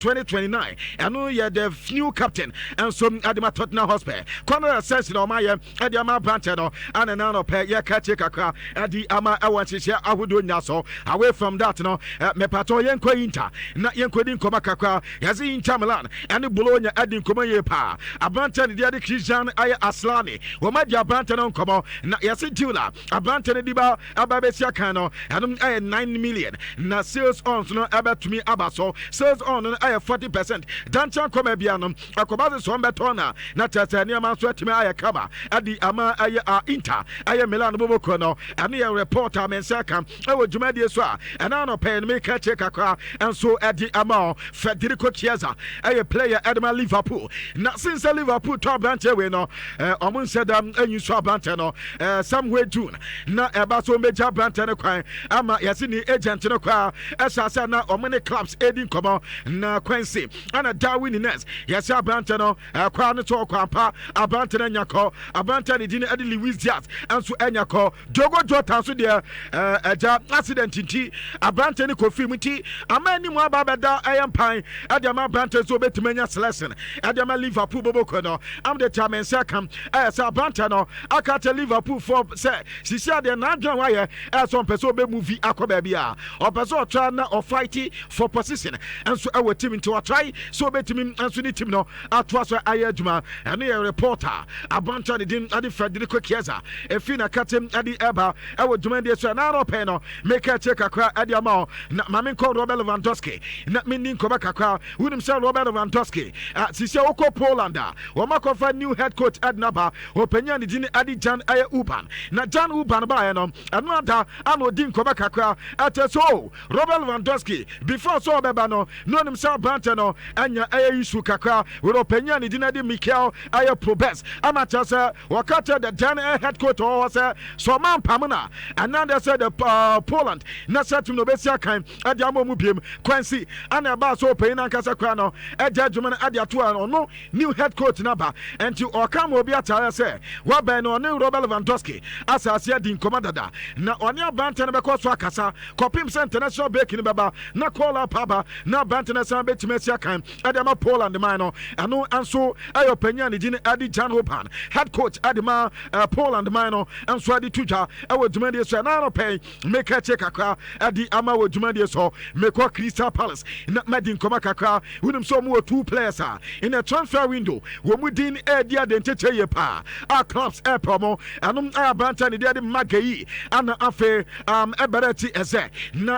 2029 and no yeah the new captain and some Adama Tottenham Hotspur corner sense no my Adama Brantano and an ano pay ya catch kakra Adi Ama I want to share I would do so away from that no me pato yenko inter na yenko din koma kakra yazi Inter Milan and the Bologna adin koma ye pa Abrantan the Christian ay Aslani wo ma dia Brantan komo na yasi Tula Abrantan diba ababesia kano and 9 million na sales on no about to me abaso sales on 40%. Danchan come bianum, Akoba so betona, not as any amount to me I cover at the Ama Inter, I am Milan Bobocono, and near reporter Mensaka, I would Jumedia Swa, and I don't pay make a check a car, and so at the Ama, Federico Chiesa, I player at my Liverpool. Not since a Liverpool top brancher winner, almost said and you saw Brantano, somewhere June, not about so major Brantano cry, Ama Yasini agent in a car, as I said now, or many clubs aiding come on. Quincy and a Darwin Ines. Yes, Abantano, a crown to Quampa, Abantan Yako, Abantan Dina Adi Luis Diaz, and so Anyako, Jogo Jota, so dear, a job accident in tea, Abantan Kofimiti, a man in Wabada, I am pine, Adama Bantan so bet Menias lesson, Adama Liverpool Bobocono, I'm the time and second, as Abantano, I can't Liverpool for say, she said they're not done wire as on Pesobe movie Aquababia, or Peso Trana or fighting for position, and so our team into a try, so bet him and so need him no, at was where I adjuma, and a reporter, a bunch of the din at the Federico Chiesa, a fina cut him at the Eba, I would demand this another panel, make a check a cry at the amount, not Mammy called Robert Lewandowski, not meaning Kobaka crowd, who himself Robert Lewandowski, at Sisioko Polanda, or Makofa new head coach at Naba, or Penyan Din Adi Jan Aya Uban, not Jan Uban Bayanum, another Ano Din Kobaka crowd, at so Robert Lewandowski, before so Bebano, no himself Brantano, and your Ayu Kakra, with opinion, he didn't Mikel, Aya Probes, Amatasa, Wakata, the Jan head coach, or so man Pamana, and now they said Poland, Nasa to Nobesia Kind, Adamo Mubim, Quincy, and about so paying and Casacrano, a judgment at the Atuan or no new head coach number, and to Okam will be at Tara, what by no new Robert Lewandowski, as I said in Commandada, now on your Bantan because Wakasa, Copim International Baking Baba, Nakola Paba, now Bantan San Betmesia Kind, Adama Poland the minor, and no and so I opinion the Adi Jan Hopan, head coach Adama Poland minor, and so Adi Tuja, I would demand this and pay, make a check a car at the Ama would demand this or make what Crystal Palace, not Madin Komaka, with them some more 2 players are in a transfer window, when we didn't add the identity pa, our clubs air promo, and our Bantan the Daddy Magai, and affair Ebereti as a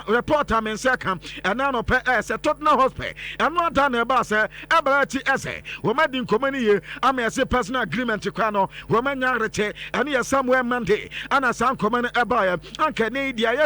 reporter men second, and now pay as a Tottenham Hotspur, and not done about Ebereti as a woman in Comani, I may say personal agreement to Crano, woman Yarete, and here somewhere Monday, and as some common Ebaya, and Canadian,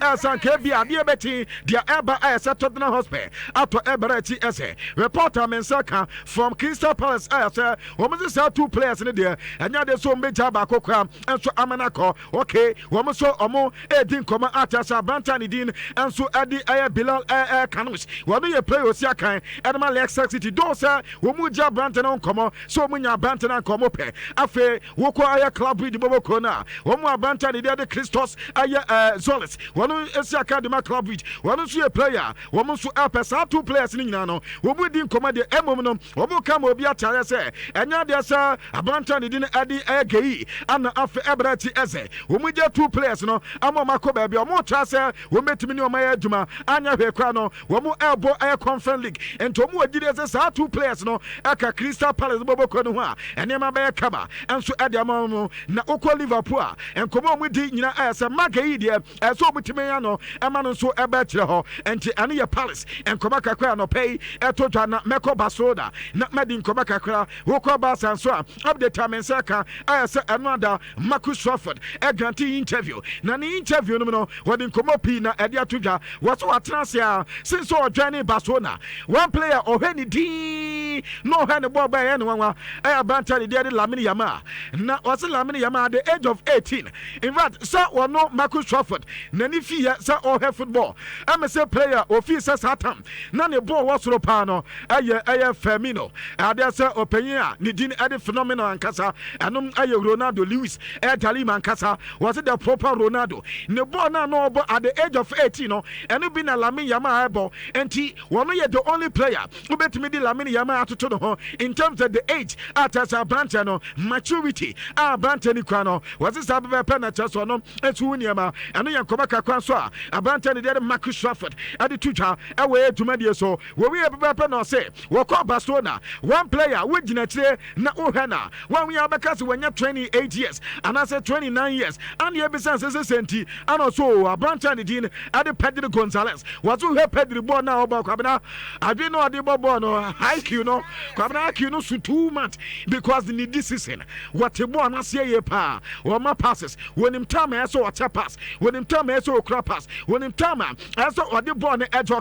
as I can be a dear Betty, dear Eba as a Tottenham Hotspur, after Ebereti as a reporter men second from Crystal Palace as a woman is 2 players in the day, and now there's so many Jabako Cram, and so Amanako, okay, woman so Omo, Edin Common Atasa, Bantanidin, and so Adi Aya Bilal Air Canus, when you play with Yakan, and my Lex City Dosa, Womuja Bantanon Como, so Munya Bantanan Comope, Afe, Woko Aya Club with the Bobocona, Womu Bantani, the other Christos, Aya Zolis, one is Academy Club with one is a player, Woman so Apes, 2 players in Nano, Womu didn't command the Emominum, Womu Camo Biatare, and now there's a Bantani didn't add the Agay, and after Ebereti Eze, Womuja 2 players, no, Amamako Baby, or more Chasa, we met me on my Juma, Anya Crano, Womu Elbow Air Conference League, and Tomu did as 2 players, no, Aka Crystal Palace Bobo Konua, and Yama Bear Kaba, and so Adamamo, Naoko Liverpool, and come on with the as a Magaidia, as so Mutimeano, and Manon so Abacho, and Ania Palace, and Komaka Crano pay, Etotana, Meko Basoda, not Madin Komaka Kra, Woko Bas and so up the time and Saka, as another Marcus Trafford, a grantee interview. Nani interview, no, what in Komopina, Adia Tuja, was what Transia, since all journey Barcelona, 1 player or any D. Penny, no hand the ball by anyone. I have banter the dead Lamini Yama. Now, was a Lamini Yama at the age of 18. In fact, sir, or no Marcus Trafford. Nani Fia, sir, or her football. I'm a player, or Fisa Satam. None of ball was Ropano, Aya Femino. Ada sir, Openia, Nidin added phenomenal and Casa, and Aya Ronaldo Lewis, Talima and Casa. Was it the proper Ronaldo? Nebona no, but at the age of 18, and you been a Lamini Yama ebo, and he one year the only player who bet me the Lamini Yama to the in terms of the age, at as a Bantano, maturity, Bantani Crano, was this a penalty or no, and Wuniama, and then Komaka Kwanswa, a Bantani the Marcus Trafford, at the Tucha, away to Media so, where we have a pen say, walk up Barcelona, one player, with Ginatre, na Ohana, one we are because when you're 28 years, and I said 29 years, and the episode is a senti, and also a Bantani Dean, at the Pedro Gonzalez, was who had Pedro Bon now about Cabana. I didn't know the Bobono, high you know, Cabana, you know, so too much because the need this season. What a bon, I say, pa, or my passes, when him time I saw a tapas, when him time I saw a crapas, when him time I saw the bon edge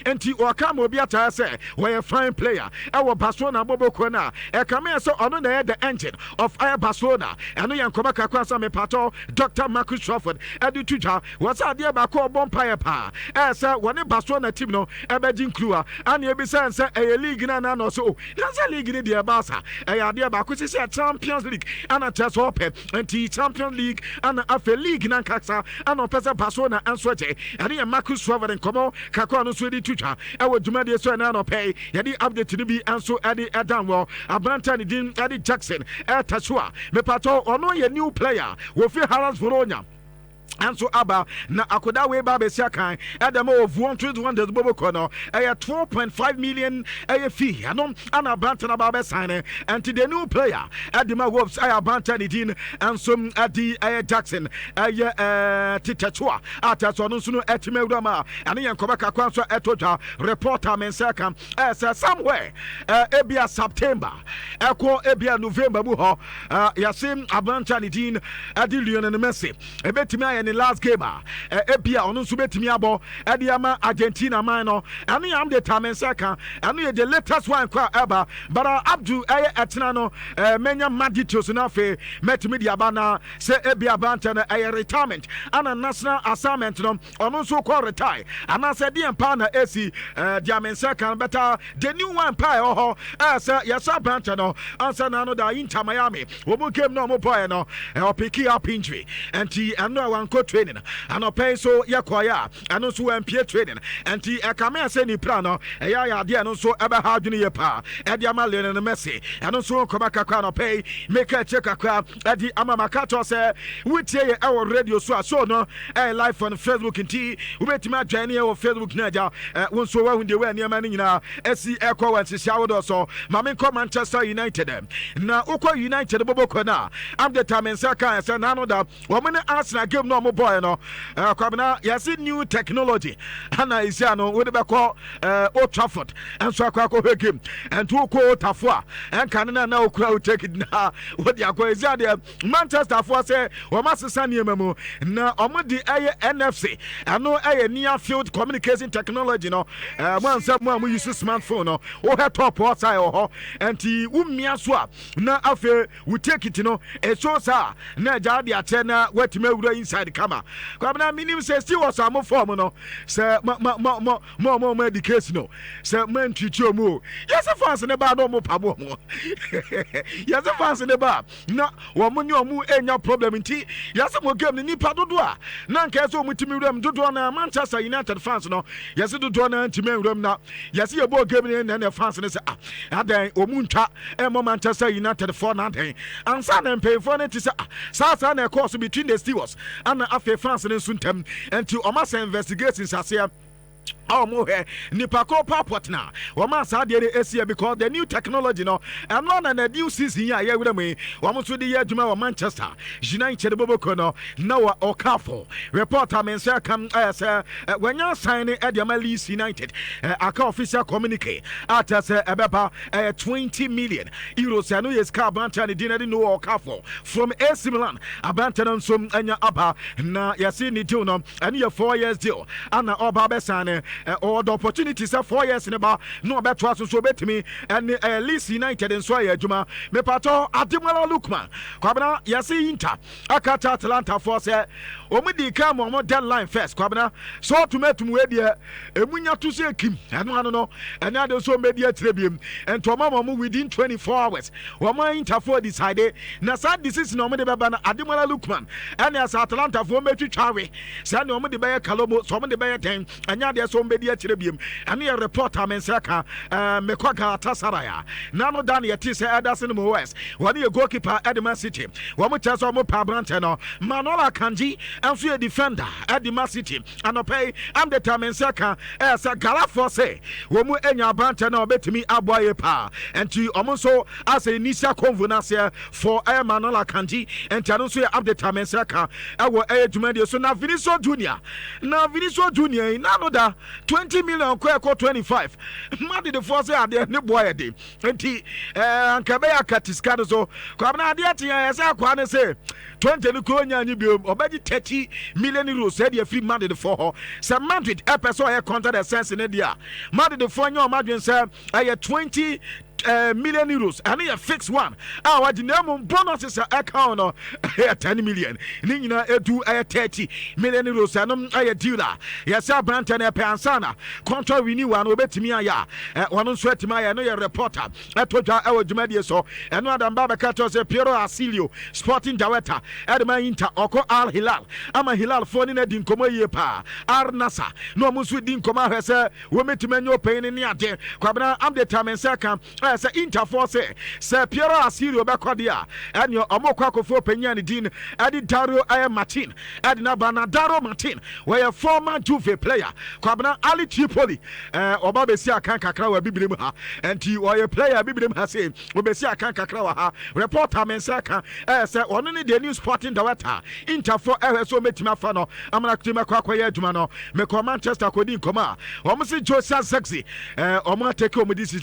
and T or come will be at I say, where a fine player, our Barcelona Bobo Kona, a come so on the engine of Air Barcelona, and the young Komaka Kwasa me pato, Dr. Marcus Trafford, Edu Tuja, was out there by call Bompire Pa, as one in Barcelona team no, Ebejin Klua, and you be saying, a league in an or so, that's a league in the Barca, a idea about which is a Champions League, and a test open, and T Champions League, and a league in Ankasa, and on Pesa Barcelona and Swete, and here Marcus Trafford and Como, Kakano Swedi Tuja, I would do my dear son and pay, Yadi update to be and so Eddie Adamwell, a Brantani Dean, Eddie Jackson, Tachua, Mepato, or no, a new player, will feel Harris Voronia. And so Abba na akoda we ba be siakan Adam of 121 the Bobo Kono 12.5 million fee anom ana Bantan Abba sign and the new player Adima Wolves Bantan Din and some Adi Jackson Titachua ataso no sunu etime rama and yan kobaka kwanso etoja reporter mensaka somewhere ebia September eko ebia November mu ho yasim Bantan Din Adi Lionel Messi ebetimi in the last game ebia onu so betimi abo ediama Argentina man no anu am the time second anu the latest one kwa eba but Abdul etna no menya Madrid na fe metimi dia bana se ebia banta na retirement ana national assignment no onu so kwa retire ana se dia pa na AC dia men second better the new one pa ho say yesa banta no answer na no da Inter Miami wo mu game no mo boy no pick up injury and he anu one training and pay so yakwaya and also MP training and he come say ni plano ya de no so ebe ha dwene ye pa e de ama Lionel Messi and also come back no pay make a check akwa e de ama makato say wetie ye our radio so no live on Facebook nti we betima adwane ye on Facebook na ja won so wa hunde we niam ni nyina esi ekwa wan sisia wodo so ma me come Manchester United na ukwa United boboko na am the time nsaka say na no da wo me Arsenal game no boy no kwabena yasi new technology ana isia no we be call Old Trafford and so akwa game and to ko tafo and kan na okura take it na we dia akwa isia de Manchester for say o masesa niemamu na omudi NFC ano near field communication technology no man say mo use smartphone no o he top outside o and ti umia so a na afa we take it no e so sa na ja de ache na wetima wura inside kama kwabena minim say still was am form no say mo education no say man twitio mu yes fans ne ba no mo pabo mo yes fans ne ba na wo mo ni omu enya problem nti yes mo game ni pa dodo a na nka so mo timi wura dodo na Manchester United fans no yes dodo na timi wura na yes ye bo game ni na fans ne say adan omu ntwa mo Manchester United for na den ansa na pay for ne ti say sa na course between the stewards and after France in Suntem and to almost investigations as here. Oh, more Nipako Papotna, Wama Sadia Asia because the new technology no, and not an a new season here with me. Almost with the year to Manchester, United Bobokono, Noah Okafor. Reporter Mensa come as when you're signing at the Leeds United, a official communique at as a Beba 20 million euros. I know his car bantan didn't know Okafor from AC Milan, a bantan some and your upper na Yasini Tuno, and your 4 years deal, and Obabesan. or the opportunity say 4 years in about no better so betimi and Leeds United and so Juma me pato Ademola Lookman kwabena yesi Inter akata Atalanta for say omidi come on deadline first kwabena so to metum we dia emunya to say kim eno no and na so media trebiem and to mama within 24 hours wama Inter for decide na sad decision no de beba na Ademola Lookman and as Atalanta for metwitwawe say no de be kalomo so de be ten anya de so media trebiem and your reporter mensaka mekwaga tasaraya nano dan yeti say Ederson Moes one your goalkeeper Edman City one chance mo pa branch no Manola Kanji and so a defender Edman City and pay am the time mensaka as a gala for say wo mu enya branch no betimi aboye pa and to omonso as a initial convenance for Manola Kanji and tano so am the time mensaka e wo edumade so na Vinicius Junior nano da 20 million kwa 25 mad the force ade ne boy ade enti ankabe akatiska so kwa na ade ati ya sa kwa ne say 20 no ko nya nyi biom obaji 30 million euros e dey free mad the for ho say Madrid e person e contract the sense ne dia mad the for nya o madwen say 20 million euros and a fixed one. Our dynamo bonuses are account no 10 million. Nina edu 30 million euros and a dealer. Yes, our brand and a pansana. Contra renew and obey me. One sweat my no reporter. I told you our Jumedia so and one Baba Catos Piero Asilio, sporting director, Edma Inter, Oko Al Hilal. I'm a Hilal phone in a Dinkomo Yepa, Ar Nasa. No Musu Dinkoma has a woman to menu pain in the day. Quabana, I'm the time and second. Say Interforce say Piero Asirio Bacodia and your Omokwakofo Penyani Dean Adi Dario I Martin Adina Banadaro Martin where a former Juve player Kwabana Ali Tripoli Obabesia Kankakra Bibliha and you are a player Biblim has said Obesia Kankakra reporter Mensaka say only the new sporting director Interfor so metimafano Amatima Kwakwa Jumano Meko Manchester Kodin Koma Omosi Joseph Sexy Oma take home this is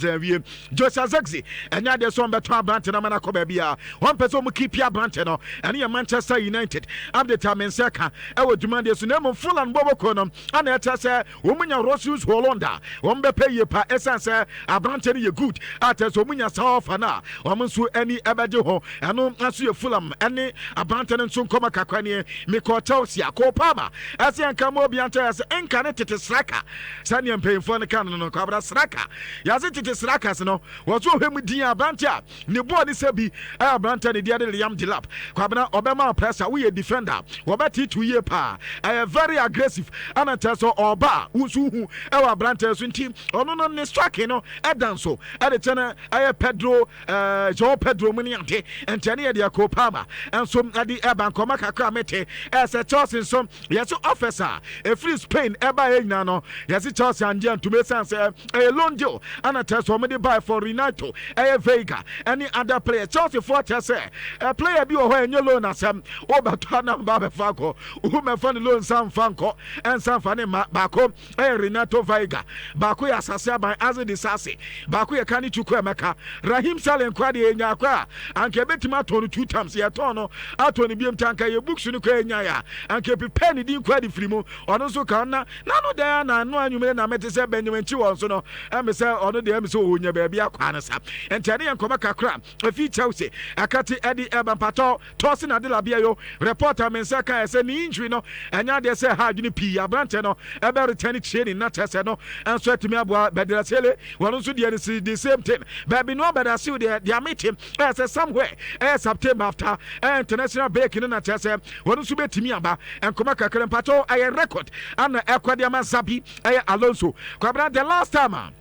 Joseph Zexi and ya de so beto branch na mana ko bia one person mu keep ya branch no and ya Manchester United am the time nseka e wo dwuma de so na mo full and bobo ko no ana eta se wo munya Rosius Hollanda wo be pay ye pa essence a branch ne ye good ata so munya safa na wo nso ani ebeje ho eno aso ye Fulham ene a branch ne nso nkoma kakwa ne me ko Chelsea akopa ma ase anka mo bi anta ase enka ne tete sraka sane mpemfo ne kan no ko abra sraka ya se tete sraka se no was so him dia brancha ne board se bi brancha ne dia de Liam Delap kwabena obema pressure we a defender wo beti 2 year pa very aggressive and tell so oba usu hu e brancha so team ono no ne strike no edanso e de tena Pedro João Pedro muni ante entene e dia ko pama enso e di eban koma kakra mete as a Chelsea so yes officer e free Spain e ba e nyina no yes Chelsea ande antume sense e loan deal and tell so me dey buy for Renato, Vega, any other player. Chelsea for say a player be away in your loan as some Obatana Baba Faco, who may find loan some Fanco and some funny Bako, Renato Vega, Baku Assassin by Azzy Disassi, Baku Kani Chukwemeka, Rahim Salen Quadi in Yakra, and Kebetima 2 times Yatono, Atoni Biam Tanka, your books in Ukraine, and keep penny din Quadi Frimo, or also Kana, Nano Diana, no one you may not met to say Benjamin Chu also no, and say, or the MSO in your baby. And Tani and Komaka Cram, a few Chelsea, Akati Eddie Eban Pato, Tosin Adela Biayo, reporter Mensaka as an injury, no, and now they say, how you P. Abrantano, about tennis shading, not Tessano, and sweat to me about Bedrasele, one also the same thing. Baby, no, but I see they are meeting as a somewhere, as September after international baking in a Tessa, one also bet me about, and Komaka Cram Pato, I record, and Aquadiama Sabi, Alonso, Quabra the last time.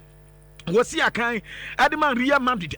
Was see a kind Adman Real Madrid.